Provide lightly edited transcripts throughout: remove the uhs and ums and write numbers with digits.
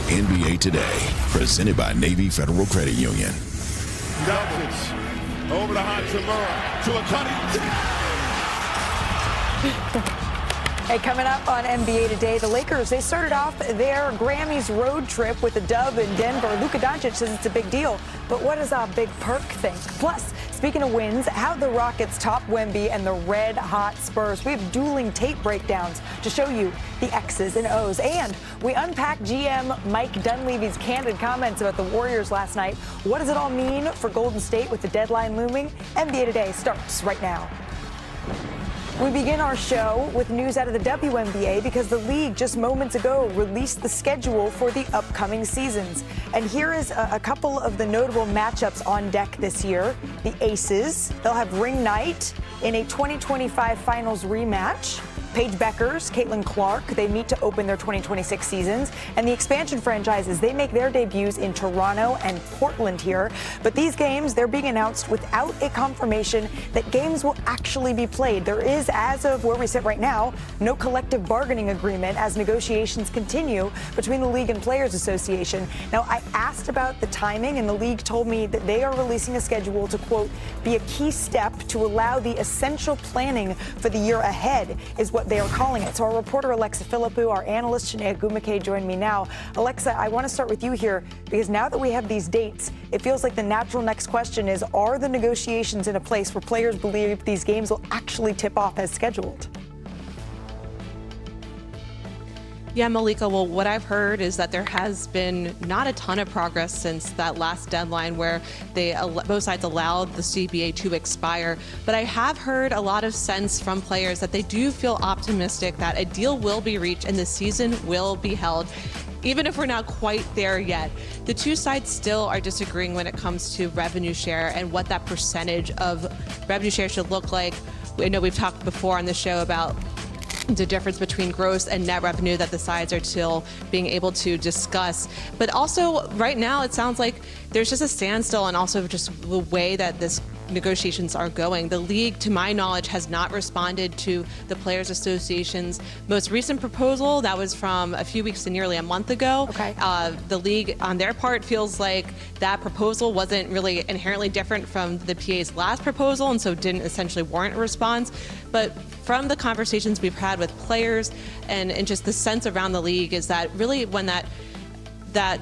NBA Today, presented by Navy Federal Credit Union. Doncic over to Hachimura to a cutting. Hey, coming up on NBA Today, the Lakers, they started off their Grammys road trip with a dub in Denver. Luka Doncic says it's a big deal, but what does Big Perk think? Plus, speaking of wins, how the Rockets top Wemby and the red-hot Spurs. We have dueling tape breakdowns to show you the X's and O's. And we unpack GM Mike Dunleavy's candid comments about the Warriors last night. What does it all mean for Golden State with the deadline looming? NBA Today starts right now. We begin our show with news out of the WNBA because the league just moments ago released the schedule for the upcoming seasons. And here is a couple of the notable matchups on deck this year. The Aces, they'll have ring night in a 2025 finals rematch. Paige Beckers, Caitlin Clark, they meet to open their 2026 seasons. And the expansion franchises, they make their debuts in Toronto and Portland here. But these games, they're being announced without a confirmation that games will actually be played. There is, as of where we sit right now, no collective bargaining agreement as negotiations continue between the League and Players Association. Now, I asked about the timing, and the league told me that they are releasing a schedule to, quote, be a key step to allow the essential planning for the year ahead, is what they are calling it. So our reporter Alexa Philippou, our analyst Chinea Gumake join me now. Alexa, I want to start with you here because now that we have these dates, it feels like the natural next question is, are the negotiations in a place where players believe these games will actually tip off as scheduled? Yeah, Malika, well, what I've heard is that there has been not a ton of progress since that last deadline where both sides allowed the CBA to expire. But I have heard a lot of sense from players that they do feel optimistic that a deal will be reached and the season will be held, even if we're not quite there yet. The two sides still are disagreeing when it comes to revenue share and what that percentage of revenue share should look like. I know we've talked before on the show about the difference between gross and net revenue that the sides are still being able to discuss. But also right now it sounds like there's just a standstill and also just the way that this negotiations are going. The league, to my knowledge, has not responded to the Players Association's most recent proposal. That was from a few weeks to nearly a month ago. Okay. The league, on their part, feels like that proposal wasn't really inherently different from the PA's last proposal, and so didn't essentially warrant a response. But from the conversations we've had with players and just the sense around the league is that really when that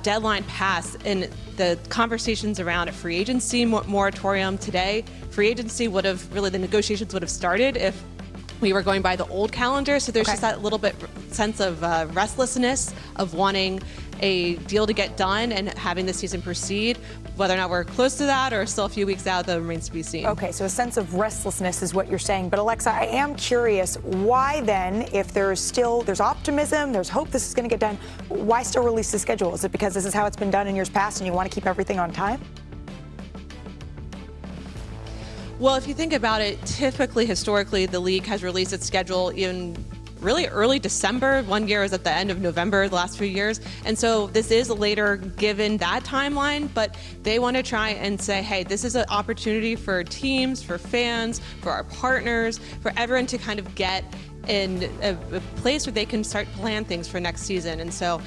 deadline passed and the conversations around a free agency moratorium today, free agency the negotiations would have started if we were going by the old calendar. So there's just that little bit sense of restlessness of wanting a deal to get done and having the season proceed. Whether or not we're close to that or still a few weeks out, that remains to be seen. Okay, so a sense of restlessness is what you're saying. But Alexa, I am curious, why then, if there's optimism, there's hope this is going to get done, why still release the schedule? Is it because this is how it's been done in years past and you want to keep everything on time? Well, if you think about it, typically, historically, the league has released its schedule in really early December. One year was at the end of November, the last few years. And so this is later given that timeline, but they want to try and say, hey, this is an opportunity for teams, for fans, for our partners, for everyone to kind of get in a place where they can start plan things for next season. And so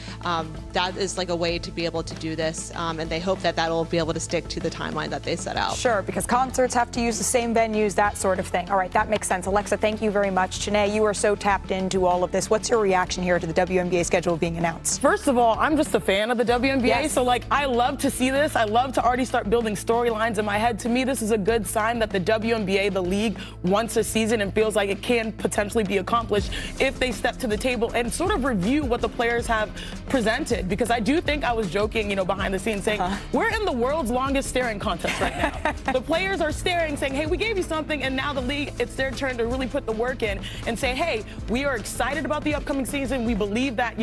that is like a way to be able to do this. And they hope that that'll be able to stick to the timeline that they set out. Sure, because concerts have to use the same venues, that sort of thing. All right, that makes sense. Alexa, thank you very much. Chinea, you are so tapped into all of this. What's your reaction here to the WNBA schedule being announced? First of all, I'm just a fan of the WNBA. Yes. So I love to see this. I love to already start building storylines in my head. To me, this is a good sign that the WNBA, the league, wants a season and feels like it can potentially be accomplished if they step to the table and sort of review what the players have presented. Because I do think I was joking, behind the scenes saying, we're in the world's longest staring contest right now. The players are staring, saying, hey, we gave you something, and now the league, it's their turn to really put the work in and say, hey, we are excited about the upcoming season. We believe that,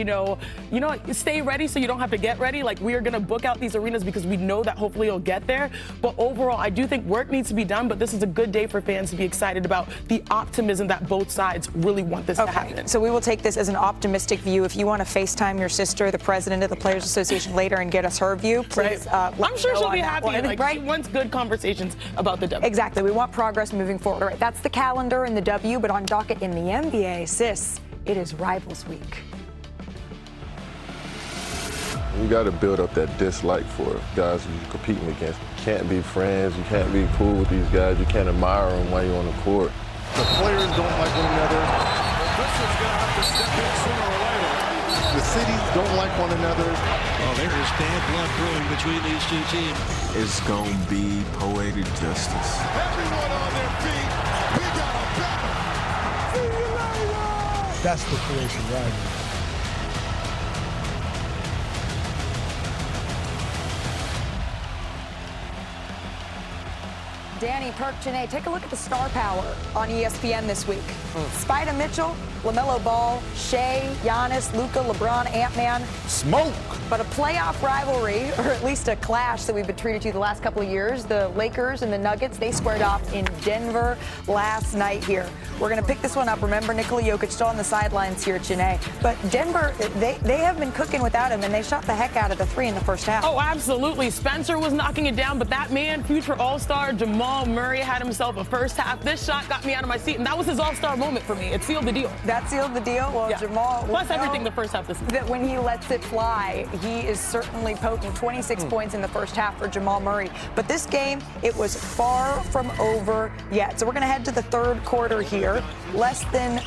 stay ready so you don't have to get ready. We are going to book out these arenas because we know that hopefully you'll get there. But overall, I do think work needs to be done, but this is a good day for fans to be excited about the optimism that both sides really want this to happen. So we will take this as an optimistic view. If you want to FaceTime your sister, the president of the Players Association, later and get us her view, please. I'm sure she'll be happy. Right? She wants good conversations about the W. Exactly. We want progress moving forward. All right, that's the calendar in the W, but on docket in the NBA, sis, it is Rivals Week. You got to build up that dislike for guys who you're competing against. You can't be friends. You can't be cool with these guys. You can't admire them while you're on the court. The players don't like one another. This is going to have to step in sooner or later. The cities don't like one another. Oh, there is bad blood brewing between these two teams. It's going to be poetic justice. Everyone on their feet. We got a battle. See you later. That's the creation rivalry. Danny, Perk, Janae, take a look at the star power on ESPN this week. Spida Mitchell, LaMelo Ball, Shea, Giannis, Luka, LeBron, Ant-Man. Smoke. But a playoff rivalry, or at least a clash that we've been treated to the last couple of years, the Lakers and the Nuggets, they squared off in Denver last night here. We're going to pick this one up. Remember, Nikola Jokic still on the sidelines here, Janae. But Denver, they have been cooking without him, and they shot the heck out of the three in the first half. Oh, absolutely. Spencer was knocking it down, but that man, future All-Star Jamal Murray, had himself a first half. This shot got me out of my seat, and that was his All-Star moment for me. It sealed the deal. That sealed the deal? Well, Yeah. Jamal... Plus everything the first half this season. That when he lets it fly, he is certainly potent. 26 points in the first half for Jamal Murray. But this game, it was far from over yet. So we're going to head to the third quarter here. Less than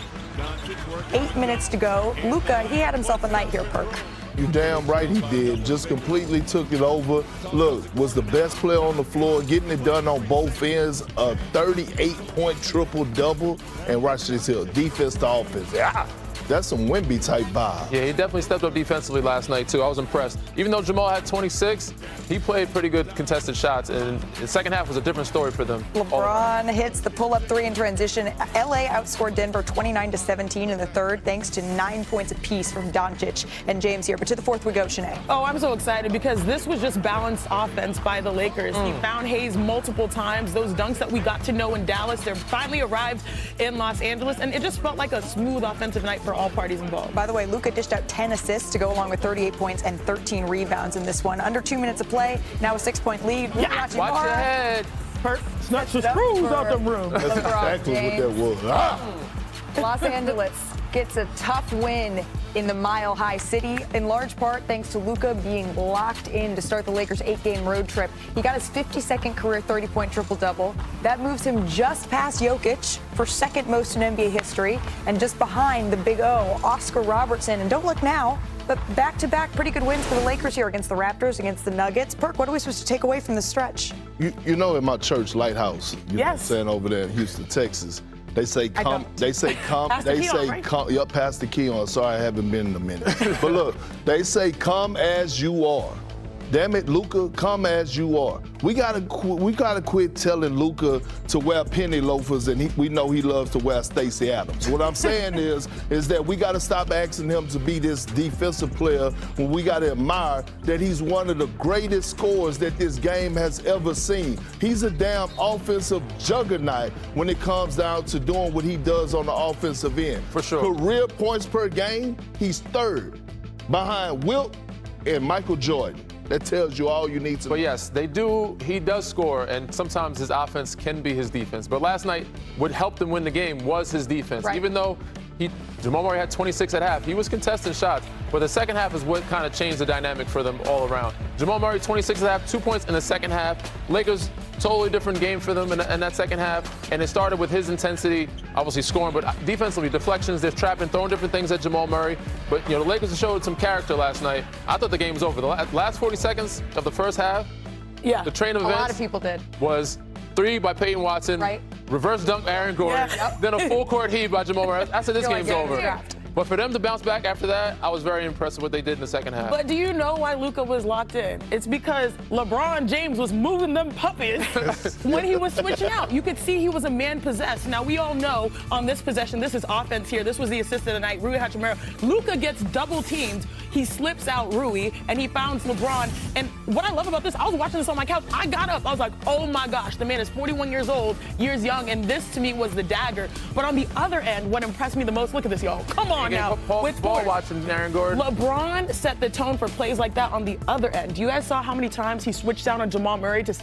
8 minutes to go. Luka, he had himself a night here, Perk. You damn right he did. Just completely took it over. Look, was the best player on the floor, getting it done on both ends. A 38-point triple-double. And watch this here, defense to offense. Yeah. That's some Wemby type vibe. Yeah, he definitely stepped up defensively last night, too. I was impressed. Even though Jamal had 26, he played pretty good contested shots, and the second half was a different story for them. LeBron hits the pull-up three in transition. LA outscored Denver 29-17 in the third, thanks to 9 points apiece from Doncic and James here. But to the fourth we go, Shanae. Oh, I'm so excited because this was just balanced offense by the Lakers. He found Hayes multiple times. Those dunks that we got to know in Dallas, they finally arrived in Los Angeles, and it just felt like a smooth offensive night for all parties involved. By the way, Luka dished out 10 assists to go along with 38 points and 13 rebounds in this one. Under 2 minutes of play, now a 6-point lead. Yeah, watch your head. Perk, snatch the screws out the room. That's exactly what that was. Los Angeles gets a tough win in the Mile High City, in large part thanks to Luka being locked in to start the Lakers' 8-game road trip. He got his 52nd career 30-point triple-double. That moves him just past Jokic for second most in NBA history, and just behind the Big O, Oscar Robertson. And don't look now, but back-to-back pretty good wins for the Lakers here against the Raptors, against the Nuggets. Perk, what are we supposed to take away from the stretch? You know, in my church, Lighthouse, you know what I'm saying, over there in Houston, Texas, they say come, Yep, Pastor Keon. Sorry, I haven't been in a minute. But look, they say come as you are. Damn it, Luka, come as you are. We gotta quit telling Luka to wear penny loafers, and we know he loves to wear Stacey Adams. What I'm saying is that we gotta stop asking him to be this defensive player when we gotta admire that he's one of the greatest scorers that this game has ever seen. He's a damn offensive juggernaut when it comes down to doing what he does on the offensive end. For sure. Career points per game, he's third behind Wilt and Michael Jordan. That tells you all you need to know. But yes, he does score, and sometimes his offense can be his defense. But last night, what helped him win the game was his defense. Right. Even though Jamal Murray had 26 at half, he was contesting shots. But the second half is what kind of changed the dynamic for them all around. Jamal Murray, 26 at half, 2 points in the second half. Lakers, totally different game for them in that second half. And it started with his intensity, obviously scoring, but defensively, deflections, they're trapping, throwing different things at Jamal Murray. But, the Lakers showed some character last night. I thought the game was over. The last 40 seconds of the first half, the train of events. A lot of people did. Was 3 by Peyton Watson, right. Reverse dunk Aaron Gordon, then a full court heave by Jamal Murray. I said this game's over. Draft. But for them to bounce back after that, I was very impressed with what they did in the second half. But do you know why Luka was locked in? It's because LeBron James was moving them puppies when he was switching out. You could see he was a man possessed. Now, we all know on this possession, this is offense here. This was the assist of the night, Rui Hachimura. Luka gets double teamed. He slips out Rui, and he founds LeBron. And what I love about this, I was watching this on my couch. I got up. I was like, oh, my gosh, the man is 41 years old, years young, and this, to me, was the dagger. But on the other end, what impressed me the most, look at this, y'all. Come on. on now. With ball force. watching Aaron Gordon. LeBron set the tone for plays like that on the other end. You guys saw how many times he switched down on Jamal Murray to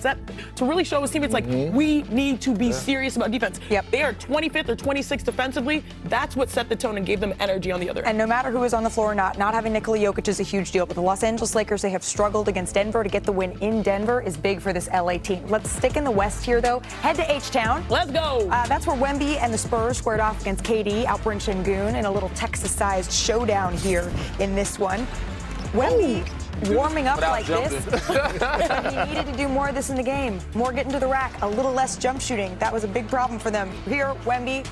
really show his teammates, like, we need to be serious about defense. Yep. They are 25th or 26th defensively. That's what set the tone and gave them energy on the other end. And no matter who is on the floor or not having Nikola Jokic is a huge deal. But the Los Angeles Lakers, they have struggled against Denver. To get the win in Denver is big for this LA team. Let's stick in the West here, though. Head to H-Town. Let's go. That's where Wemby and the Spurs squared off against KD, Alperen Şengün, in a little Texas-sized showdown here in this one. Wemby warming up like this. But he needed to do more of this in the game. More getting to the rack, a little less jump shooting. That was a big problem for them. Here, Wemby.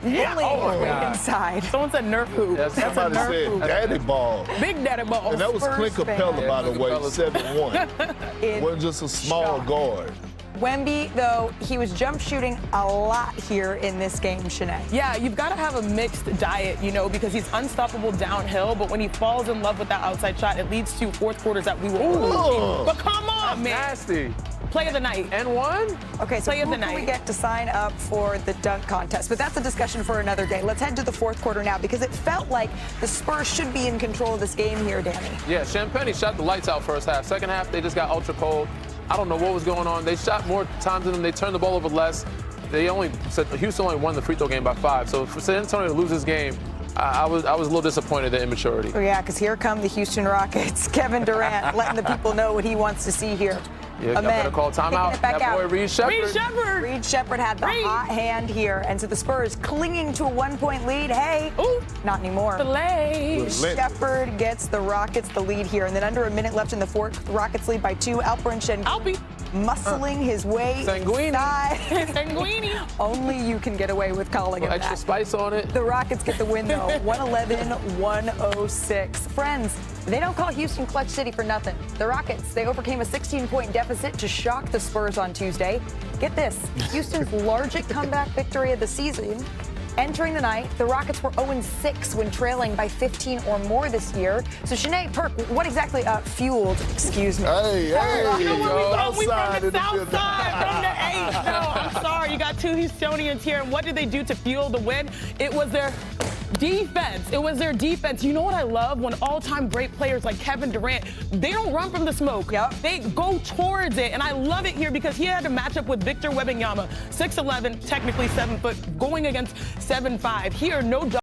Inside. Someone said Nerf hoop. Yeah, somebody said daddy ball. Big daddy ball. And that was Clint Capella, by the way, 7'1". Wasn't just a small guard. Wemby, though, he was jump shooting a lot here in this game, Shanae. Yeah, you've got to have a mixed diet, because he's unstoppable downhill, but when he falls in love with that outside shot, it leads to fourth quarters that we will. But come on, man. Nasty. Play of the night. And one? Okay, so who can we get to sign up for the dunk contest? But that's a discussion for another day. Let's head to the fourth quarter now, because it felt like the Spurs should be in control of this game here, Danny. Yeah, Champagne shot the lights out first half. Second half, they just got ultra cold. I don't know what was going on. They shot more times than them. They turned the ball over less. Houston only won the free throw game by 5. So for San Antonio to lose this game, I was a little disappointed at immaturity. Oh, yeah, because here come the Houston Rockets. Kevin Durant letting the people know what he wants to see here. Yeah, better call timeout. That boy Reed Shepherd. Reed Shepherd had the hot hand here. And so the Spurs clinging to a 1-point lead. Hey, not anymore. Shepherd gets the Rockets the lead here. And then under a minute left in the fourth, the Rockets lead by 2. Alperen Şengün muscling his way inside. Sanguini. Only you can get away with calling it that. Extra spice on it. The Rockets get the win, though. 111-106. Friends, they don't call Houston Clutch City for nothing. The Rockets, they overcame a 16-point deficit to shock the Spurs on Tuesday. Get this, Houston's largest comeback victory of the season. Entering the night, the Rockets were 0-6 when trailing by 15 or more this year. So, Shanae, Perk, what exactly fueled, excuse me. We from the south side, from the H. No, I'm sorry, you got 2 Houstonians here. And what did they do to fuel the win? It was their defense. It was their defense. You know what I love? When all-time great players like Kevin Durant, they don't run from the smoke. Yep. They go towards it. And I love it here because he had to match up with Victor Wembanyama, 6'11", technically 7 foot, going against 7'5". Here, no